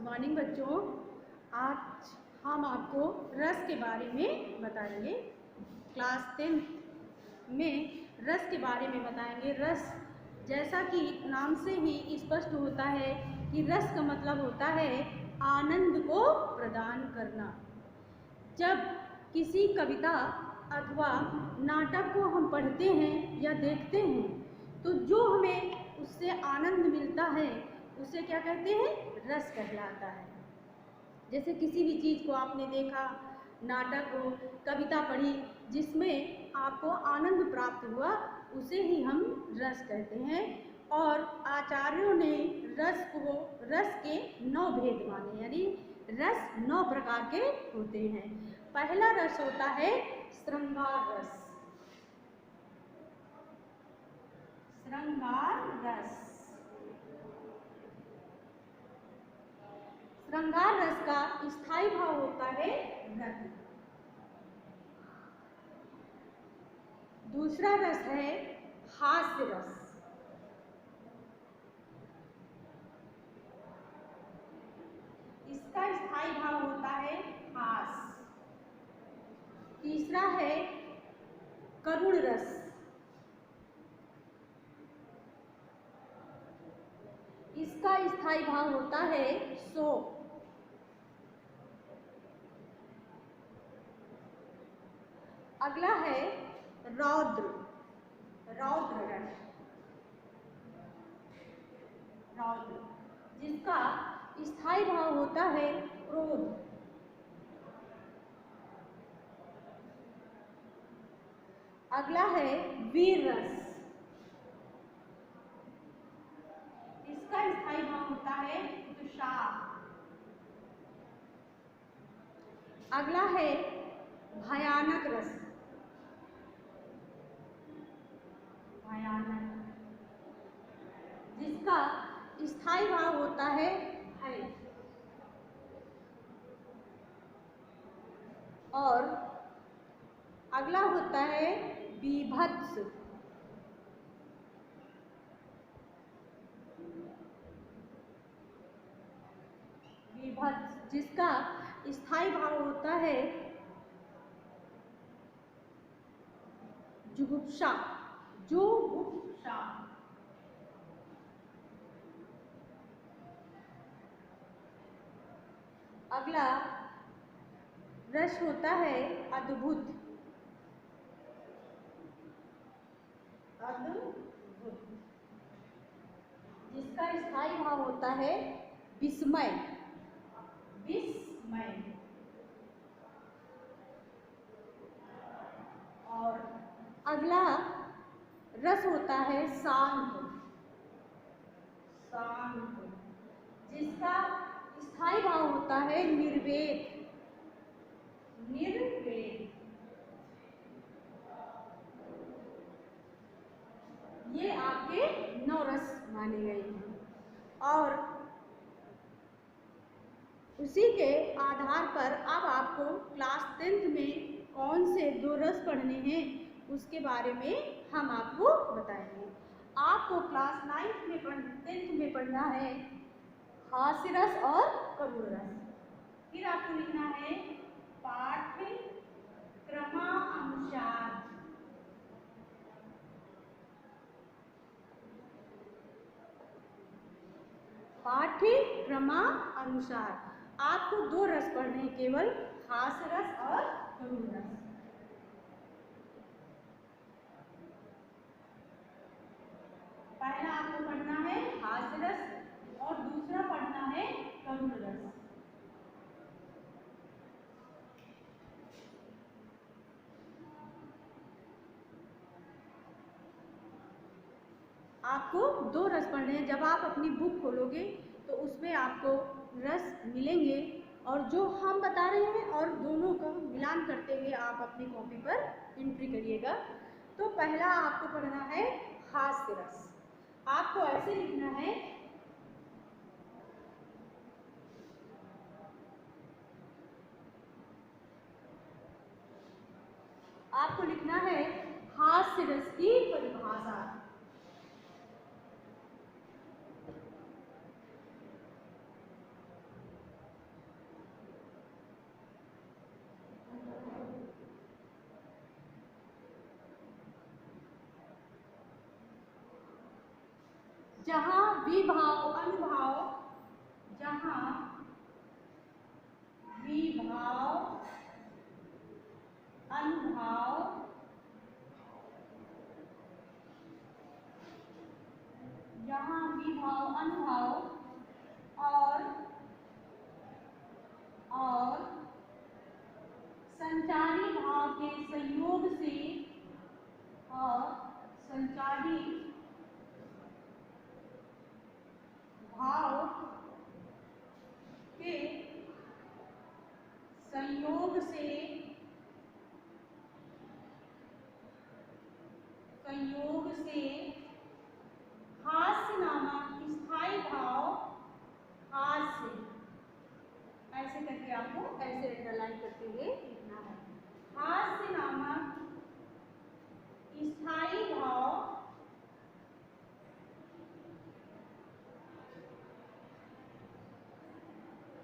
Morning बच्चों, आज हम आपको रस के बारे में बताएंगे। क्लास 10th में रस के बारे में बताएंगे। रस जैसा कि नाम से ही स्पष्ट होता है कि रस का मतलब होता है आनंद को प्रदान करना। जब किसी कविता अथवा नाटक को हम पढ़ते हैं या देखते हैं तो जो हमें उससे आनंद मिलता है उसे क्या कहते हैं? रस कहलाता है। जैसे किसी भी चीज़ को आपने देखा, नाटक हो, कविता पढ़ी, जिसमें आपको आनंद प्राप्त हुआ, उसे ही हम रस कहते हैं। और आचार्यों ने रस के 9 भेद माने, यानी रस 9 प्रकार के होते हैं। पहला रस होता है श्रृंगार रस। श्रृंगार रस। श्रृंगार रस का स्थायी भाव होता है रति। दूसरा रस है हास्य रस। इसका स्थायी भाव होता है हास। तीसरा है करुण रस। इसका स्थायी भाव होता है शोक। अगला है रौद्र रस। रौद्र, जिसका स्थायी भाव होता है क्रोध। अगला है वीर रस। इसका स्थायी भाव होता है उत्साह। अगला है भयानक रस। भयानक, जिसका स्थायी भाव होता है भय। और अगला होता है बीभत्स। बीभत्स, जिसका स्थायी भाव होता है जुगुप्सा। अगला रस होता है अद्भुत। जिसका स्थायी भाव होता है विस्मय। और अगला रस होता है शांत, जिसका स्थायी भाव होता है निर्वेद। ये आपके 9 रस माने गए हैं। और उसी के आधार पर अब आपको क्लास 10th में कौन से 2 रस पढ़ने हैं उसके बारे में हम आपको बताएंगे। आपको क्लास 10th में पढ़ना है हास्य रस और करुण रस। फिर आपको लिखना है पाठ्यक्रमानुसार। पाठ्यक्रमानुसार आपको 2 रस पढ़ने हैं, केवल हास्य रस और करुण रस। पहला आपको पढ़ना है हास्य रस और दूसरा पढ़ना है करुण रस। आपको 2 रस पढ़ने हैं। जब आप अपनी बुक खोलोगे तो उसमें आपको रस मिलेंगे और जो हम बता रहे हैं और दोनों का मिलान करते हुए आप अपनी कॉपी पर एंट्री करिएगा। तो पहला आपको पढ़ना है हास्य रस। आपको ऐसे लिखना है, आपको लिखना है हास्य रस की परिभाषा। जहाँ विभाव अनुभाव, जहाँ विभाव अनुभाव जहाँ विभाव अनुभाव और संचारी भाव के संयोग से और संचारी भाव के संयोग से हास्य नामक स्थायी भाव, हास्य, ऐसे करके आपको ऐसे अंडरलाइन करते हुए लिखना है। हास्य नामक स्थायी भाव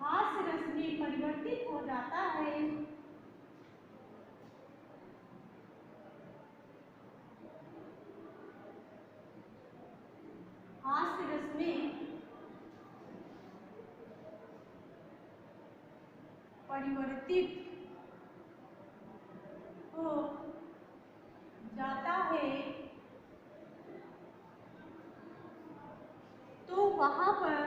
हास्य रस में परिवर्तित हो जाता है। हास्य रस में परिवर्तित हो जाता है, तो वहां पर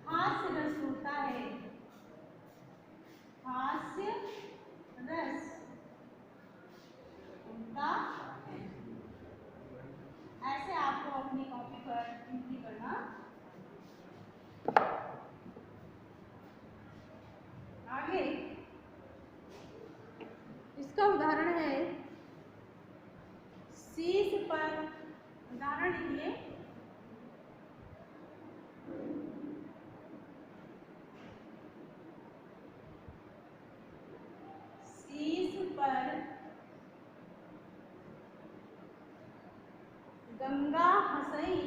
हास्य रस होता है। हास्य रस होता है। ऐसे आपको अपनी कॉपी पर एंट्री करना। आगे इसका उदाहरण है, शीश पर, उदाहरण लिखिए, शीश पर गंगा हंसई,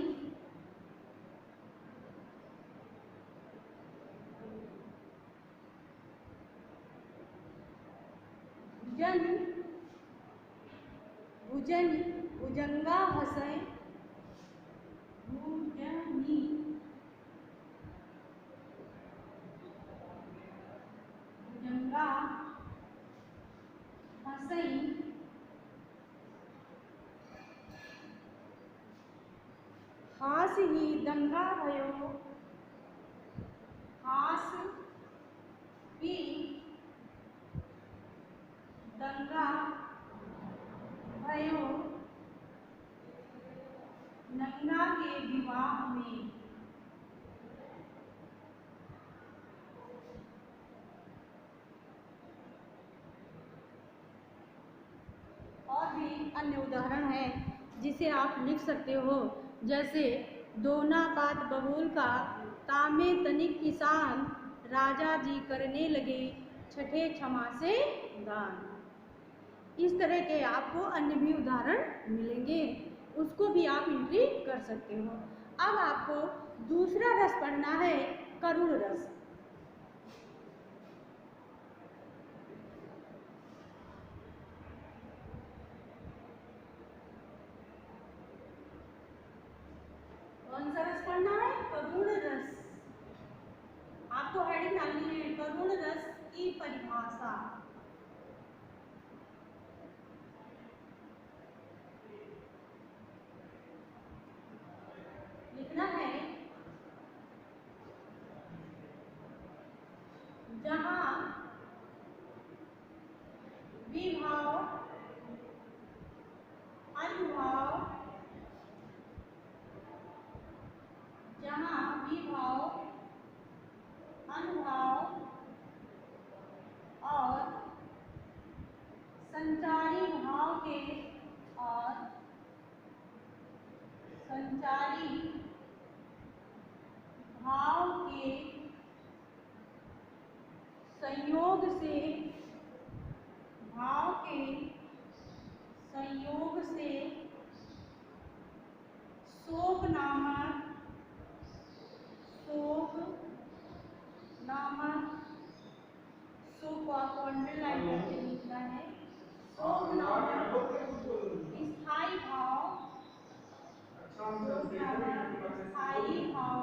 भुजंगा हंसई, भुजंगी भुजंगा हंसई, हास ही दंगा भयो, हास ही दंगा भयो नंगा के विवाह में। और भी अन्य उदाहरण है जिसे आप लिख सकते हो, जैसे दोना बात बबूल का तामे तनिक किसान, राजा जी करने लगे छठे क्षमा से गान। इस तरह के आपको अन्य भी उदाहरण मिलेंगे, उसको भी आप एंट्री कर सकते हो। अब आपको दूसरा रस पढ़ना है, करुण रस। कौन सा रस पढ़ना है? करुण रस। आपको हेडिंग डालनी है, करुण रस की परिभाषा। लिखना है, जहां विभाव अनुभाव, जहां विभाव अनुभाव और संचारी भाव के संयोग से, भाव के संयोग से शोक नामक अंडरलाइन करके लिखना है। शोभ नामक स्थायी भाव, स्थायी भाव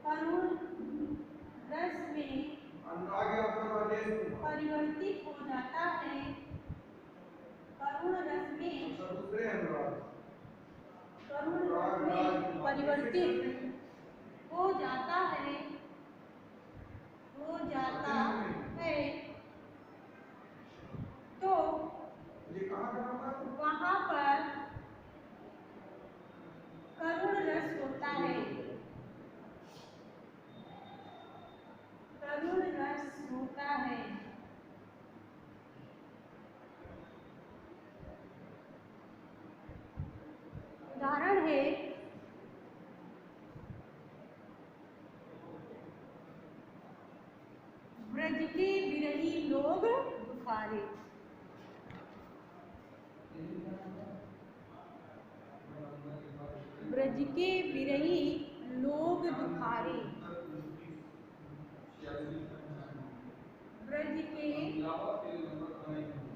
करुण रस में परिवर्तित हो जाता है। करुण रस में परिवर्तित हो जाता है, तो वहाँ पर करुण रस होता है, करुण रस होता है। उदाहरण है ब्रज के विरही लोग दुखारे। ब्रज के विरही लोग दुखारे। ब्रज के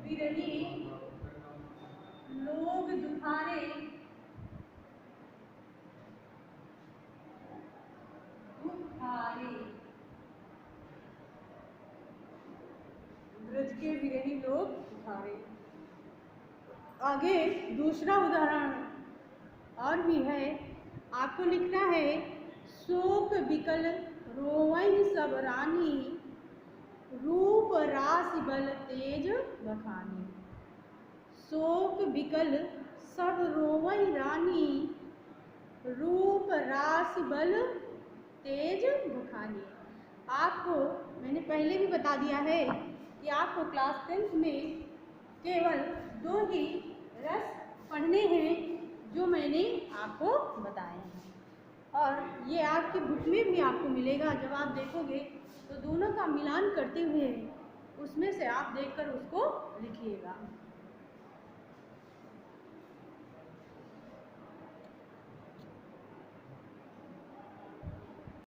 विरही लोग दुखारे, ब्रज के विरही लोग दुखारे। आगे दूसरा उदाहरण और भी है, आपको लिखना है शोक विकल रोवई सब रानी, रूप राशि बल तेज बखानी। शोक विकल सब रोवई रानी, रूप राशि बल तेज बखानी। आपको मैंने पहले भी बता दिया है कि आपको क्लास 10th में केवल 2 ही रस पढ़ने हैं जो मैंने आपको बताए हैं, और ये आपकी बुक में भी आपको मिलेगा। जब आप देखोगे तो दोनों का मिलान करते हुए उसमें से आप देखकर उसको लिखिएगा।